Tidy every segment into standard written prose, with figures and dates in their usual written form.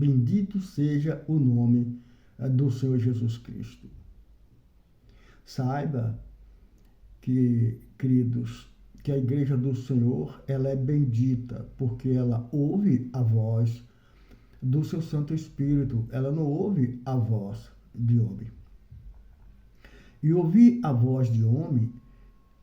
bendito seja o nome do Senhor Jesus Cristo. Saiba que, queridos, que a igreja do Senhor, ela é bendita, porque ela ouve a voz do seu Santo Espírito, ela não ouve a voz de homem. E ouvir a voz de homem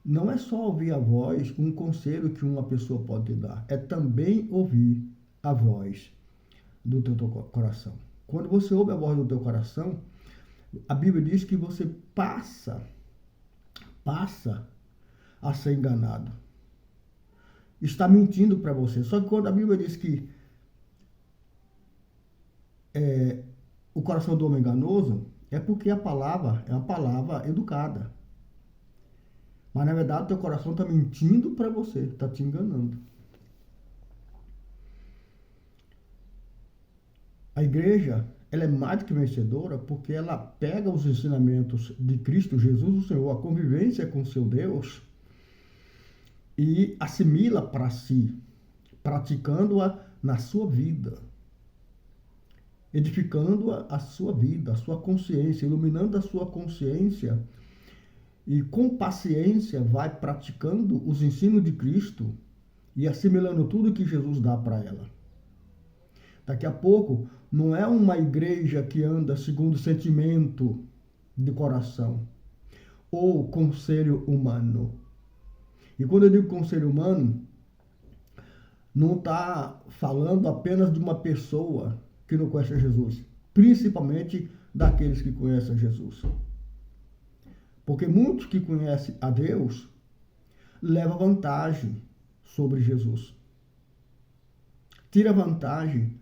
não é só ouvir a voz, um conselho que uma pessoa pode te dar, é também ouvir a voz do teu coração. Quando você ouve a voz do teu coração, a Bíblia diz que você passa a ser enganado. Está mentindo para você. Só que quando a Bíblia diz que o coração do homem é enganoso, é porque a palavra é uma palavra educada. Mas na verdade o teu coração está mentindo para você, está te enganando. A igreja, ela é mais do que vencedora porque ela pega os ensinamentos de Cristo Jesus, o Senhor, a convivência com o seu Deus, e assimila para si, praticando-a na sua vida, edificando a sua vida, a sua consciência, iluminando a sua consciência, e com paciência vai praticando os ensinos de Cristo e assimilando tudo que Jesus dá para ela. Daqui a pouco, não é uma igreja que anda segundo o sentimento de coração ou conselho humano. E quando eu digo conselho humano, não está falando apenas de uma pessoa que não conhece Jesus, principalmente daqueles que conhecem Jesus. Porque muitos que conhecem a Deus levam vantagem sobre Jesus. Tira vantagem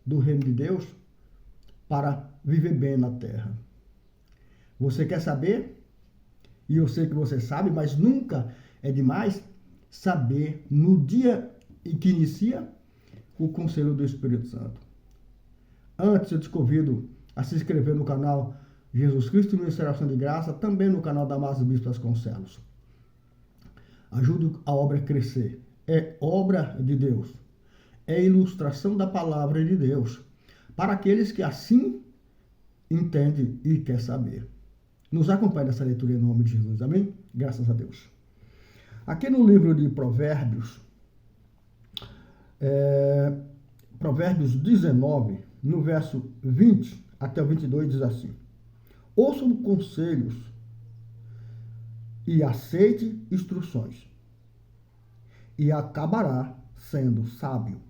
do reino de Deus para viver bem na terra. Você quer saber? E eu sei que você sabe, mas nunca é demais saber no dia em que inicia o conselho do Espírito Santo. Antes, eu te convido a se inscrever no canal Jesus Cristo Ministração de Graça, também no canal da Damaso Bispo Vasconcelos. Ajude a obra a crescer. É obra de Deus. É ilustração da palavra de Deus, para aqueles que assim entendem e querem saber. Nos acompanhe nessa leitura em nome de Jesus, amém? Graças a Deus. Aqui no livro de Provérbios, Provérbios 19, no verso 20 até o 22, diz assim: ouçam conselhos e aceite instruções, e acabará sendo sábio.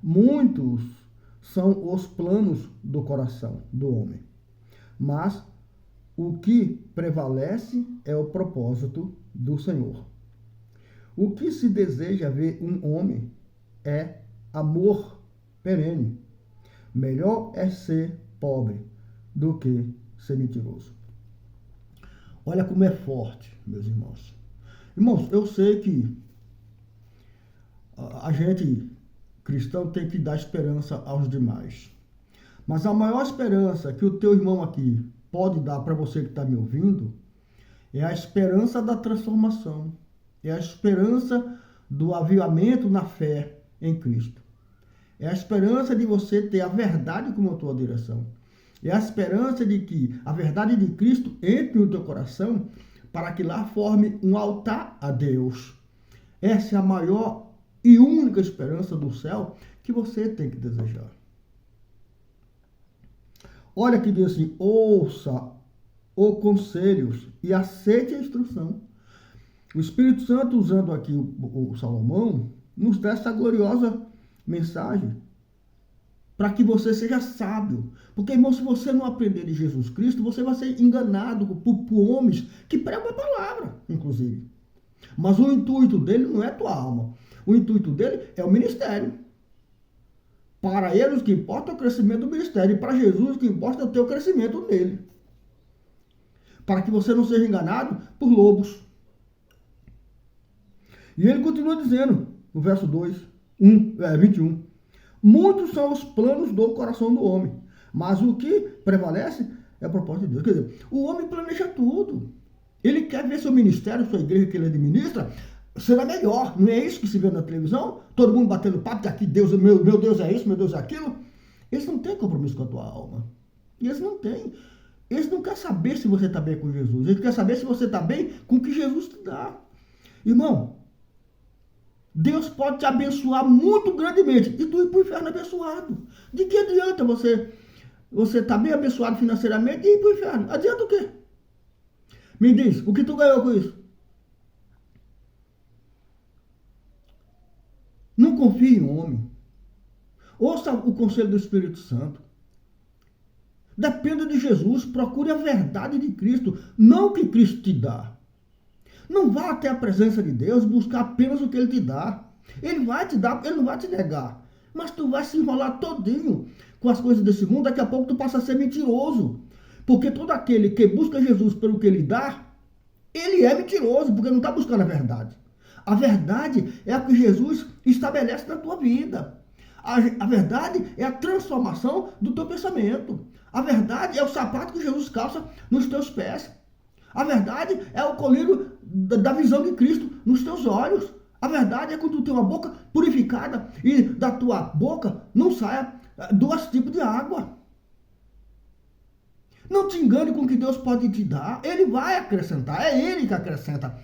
Muitos são os planos do coração do homem, mas o que prevalece é o propósito do Senhor. O que se deseja ver um homem é amor perene. Melhor é ser pobre do que ser mentiroso. Olha como é forte, meus irmãos. Irmãos, eu sei que a gente cristão tem que dar esperança aos demais. Mas a maior esperança que o teu irmão aqui pode dar para você que está me ouvindo é a esperança da transformação. É a esperança do avivamento na fé em Cristo. É a esperança de você ter a verdade como a tua direção. É a esperança de que a verdade de Cristo entre no teu coração para que lá forme um altar a Deus. Essa é a maior e única esperança do céu que você tem que desejar. Olha que diz assim: ouça os conselhos e aceite a instrução. O Espírito Santo, usando aqui o Salomão, nos dá essa gloriosa mensagem para que você seja sábio. Porque, irmão, se você não aprender de Jesus Cristo, você vai ser enganado por homens que pregam a palavra, inclusive. Mas o intuito dele não é tua alma. O intuito dele é o ministério. Para eles o que importa é o crescimento do ministério. E para Jesus o que importa é o teu crescimento nele. Para que você não seja enganado por lobos. E ele continua dizendo, no verso 21. Muitos são os planos do coração do homem, mas o que prevalece é a proposta de Deus. Quer dizer, o homem planeja tudo. Ele quer ver seu ministério, sua igreja que ele administra, será melhor. Não é isso que se vê na televisão? Todo mundo batendo papo, que aqui Deus, meu Deus é isso, meu Deus é aquilo. Eles não têm compromisso com a tua alma. E eles não têm. Eles não querem saber se você está bem com Jesus. Eles querem saber se você está bem com o que Jesus te dá. Irmão, Deus pode te abençoar muito grandemente e tu ir para o inferno abençoado. De que adianta você estar bem abençoado financeiramente e ir para o inferno? Adianta o quê? Me diz, o que tu ganhou com isso? Não confie em homem. Ouça o conselho do Espírito Santo. Dependa de Jesus, procure a verdade de Cristo, não o que Cristo te dá. Não vá até a presença de Deus buscar apenas o que Ele te dá. Ele vai te dar, Ele não vai te negar. Mas tu vai se enrolar todinho com as coisas desse mundo, daqui a pouco tu passa a ser mentiroso. Porque todo aquele que busca Jesus pelo que Ele dá, ele é mentiroso, porque não está buscando a verdade. A verdade é o que Jesus estabelece na tua vida. A verdade é a transformação do teu pensamento. A verdade é o sapato que Jesus calça nos teus pés. A verdade é o colírio da visão de Cristo nos teus olhos. A verdade é quando tu tem uma boca purificada e da tua boca não saia 2 tipos de água. Não te engane com o que Deus pode te dar. Ele vai acrescentar. É Ele que acrescenta.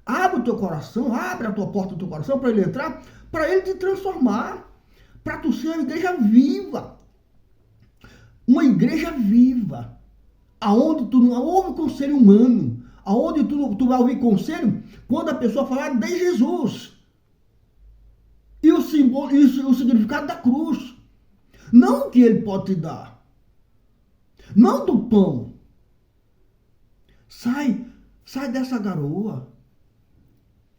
Abre o teu coração, abre a tua porta do teu coração para Ele entrar, para Ele te transformar. Para tu ser uma igreja viva. Uma igreja viva. Aonde tu não ouve conselho humano. Aonde tu vai ouvir conselho quando a pessoa falar de Jesus. E o símbolo, o significado da cruz. Não o que Ele pode te dar. Não do pão. Sai dessa garoa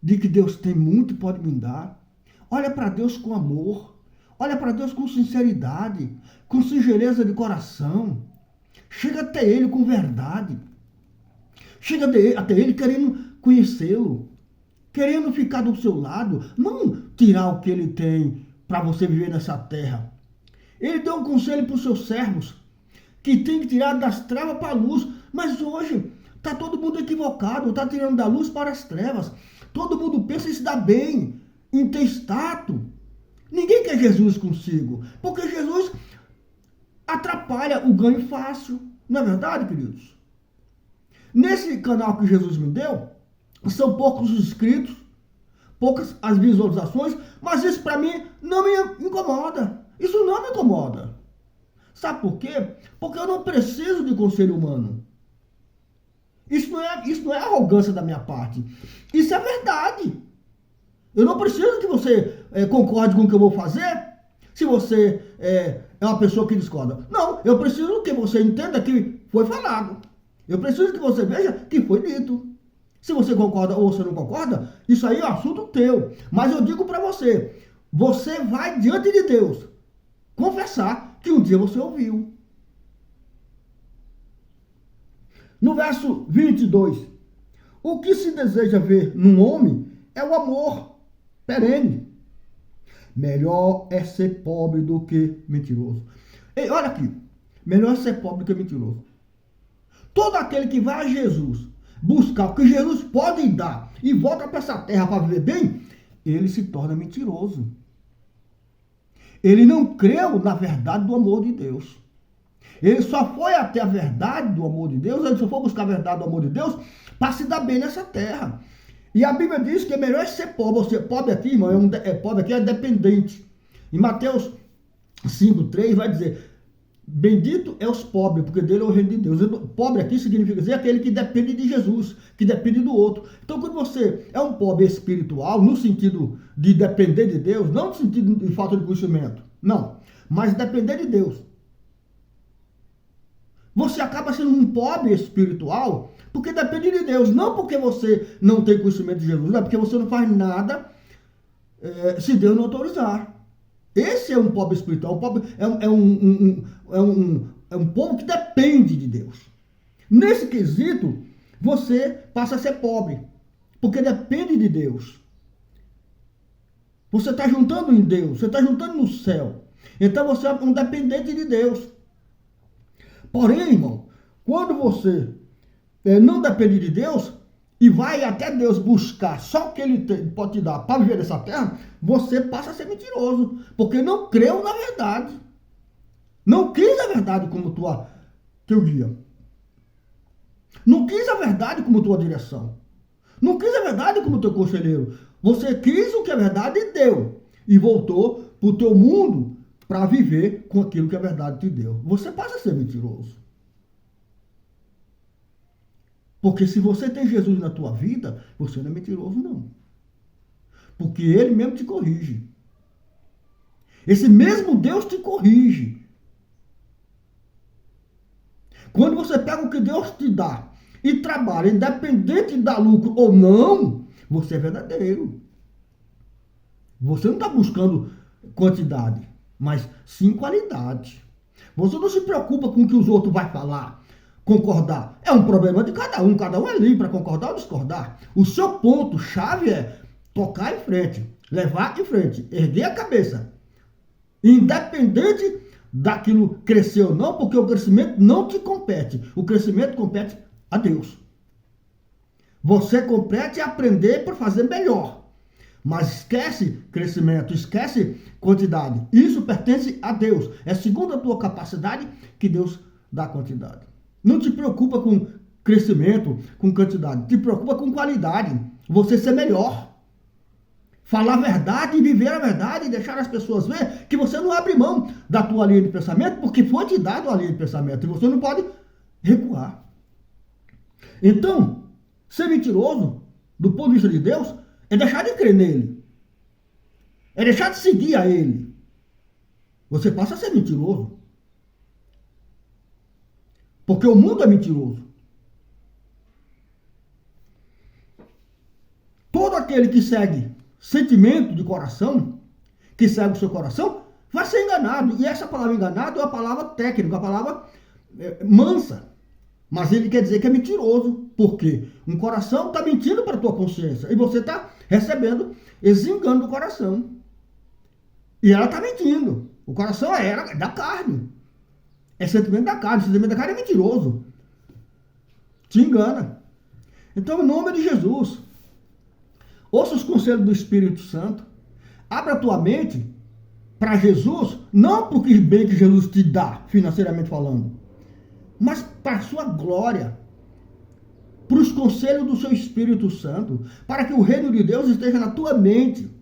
de que Deus tem muito e pode me dar. Olha para Deus com amor. Olha para Deus com sinceridade, com singeleza de coração. Chega até Ele com verdade. Chega até Ele querendo conhecê-lo. Querendo ficar do seu lado. Não tirar o que Ele tem para você viver nessa terra. Ele deu um conselho para os seus servos. Que tem que tirar das trevas para a luz. Mas hoje está todo mundo equivocado. Está tirando da luz para as trevas. Todo mundo pensa em se dar bem. Em ter status. Ninguém quer Jesus consigo. Porque Jesus atrapalha o ganho fácil. Não é verdade, queridos? Nesse canal que Jesus me deu, são poucos os inscritos, poucas as visualizações, mas isso para mim não me incomoda. Isso não me incomoda. Sabe por quê? Porque eu não preciso de conselho humano. Isso não é arrogância da minha parte. Isso é verdade. Eu não preciso que você concorde com o que eu vou fazer se você é uma pessoa que discorda. Não, eu preciso que você entenda que foi falado. Eu preciso que você veja que foi dito. Se você concorda ou você não concorda, isso aí é um assunto teu. Mas eu digo para você, você vai diante de Deus confessar que um dia você ouviu. No verso 22, o que se deseja ver num homem é o amor perene. Melhor é ser pobre do que mentiroso. Ei, olha aqui. Melhor é ser pobre do que mentiroso. Todo aquele que vai a Jesus buscar o que Jesus pode dar e volta para essa terra para viver bem, ele se torna mentiroso. Ele não creu na verdade do amor de Deus. Ele só foi até a verdade do amor de Deus, ele só foi buscar a verdade do amor de Deus para se dar bem nessa terra. E a Bíblia diz que é melhor ser pobre. Você pobre aqui, irmão, pobre aqui é dependente. Em Mateus 5:3 vai dizer, bendito é os pobres, porque dele é o reino de Deus. Pobre aqui significa dizer aquele que depende de Jesus, que depende do outro. Então, quando você é um pobre espiritual, no sentido de depender de Deus, não no sentido de falta de conhecimento, não, mas depender de Deus, você acaba sendo um pobre espiritual porque depende de Deus, não porque você não tem conhecimento de Jesus, não é porque você não faz nada se Deus não autorizar. Esse é um pobre espiritual, é um povo que depende de Deus. Nesse quesito, você passa a ser pobre, porque depende de Deus. Você está juntando em Deus, você está juntando no céu. Então você é um dependente de Deus. Porém, irmão, quando você não depende de Deus e vai até Deus buscar só o que Ele pode te dar para viver nessa terra, você passa a ser mentiroso, porque não creu na verdade. Não quis a verdade como teu guia. Não quis a verdade como tua direção. Não quis a verdade como teu conselheiro. Você quis o que a verdade deu e voltou para o teu mundo para viver com aquilo que a verdade te deu. Você passa a ser mentiroso. Porque se você tem Jesus na tua vida, você não é mentiroso, não. Porque ele mesmo te corrige. Esse mesmo Deus te corrige. Quando você pega o que Deus te dá e trabalha, independente de dar lucro ou não, você é verdadeiro. Você não está buscando quantidade, mas sim qualidade. Você não se preocupa com o que os outros vão falar, concordar. É um problema de cada um é livre para concordar ou discordar. O seu ponto-chave é tocar em frente, levar em frente, erguer a cabeça. Independente daquilo crescer ou não, porque o crescimento não te compete. O crescimento compete a Deus. Você compete aprender para fazer melhor. Mas esquece crescimento, esquece quantidade. Isso pertence a Deus. É segundo a tua capacidade que Deus dá quantidade. Não te preocupa com crescimento, com quantidade. Te preocupa com qualidade. Você ser melhor. Falar a verdade e viver a verdade e deixar as pessoas ver que você não abre mão da tua linha de pensamento porque foi te dado a linha de pensamento e você não pode recuar. Então, ser mentiroso, do ponto de vista de Deus, é deixar de crer nele. É deixar de seguir a ele. Você passa a ser mentiroso. Porque o mundo é mentiroso. Todo aquele que segue sentimento de coração, que segue o seu coração, vai ser enganado. E essa palavra enganado é uma palavra técnica, uma palavra mansa. Mas ele quer dizer que é mentiroso. Por quê? Um coração está mentindo para a tua consciência. E você está recebendo esse engano do coração. E ela está mentindo. O coração é da carne. É sentimento da carne. O sentimento da carne é mentiroso. Te engana. Então, em nome de Jesus, ouça os conselhos do Espírito Santo. Abra a tua mente para Jesus, não porque bem que Jesus te dá, financeiramente falando, mas para a sua glória, para os conselhos do seu Espírito Santo, para que o reino de Deus esteja na tua mente.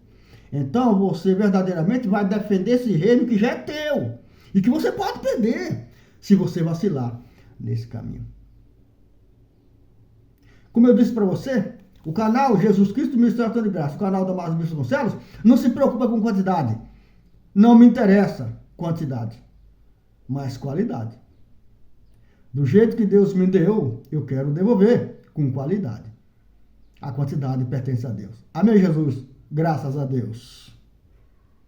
Então você verdadeiramente vai defender esse reino que já é teu e que você pode perder se você vacilar nesse caminho. Como eu disse para você, o canal Jesus Cristo Ministério de Graça, o canal da Márcia Vasconcelos, não se preocupa com quantidade. Não me interessa quantidade, mas qualidade. Do jeito que Deus me deu, eu quero devolver com qualidade. A quantidade pertence a Deus. Amém, Jesus? Graças a Deus.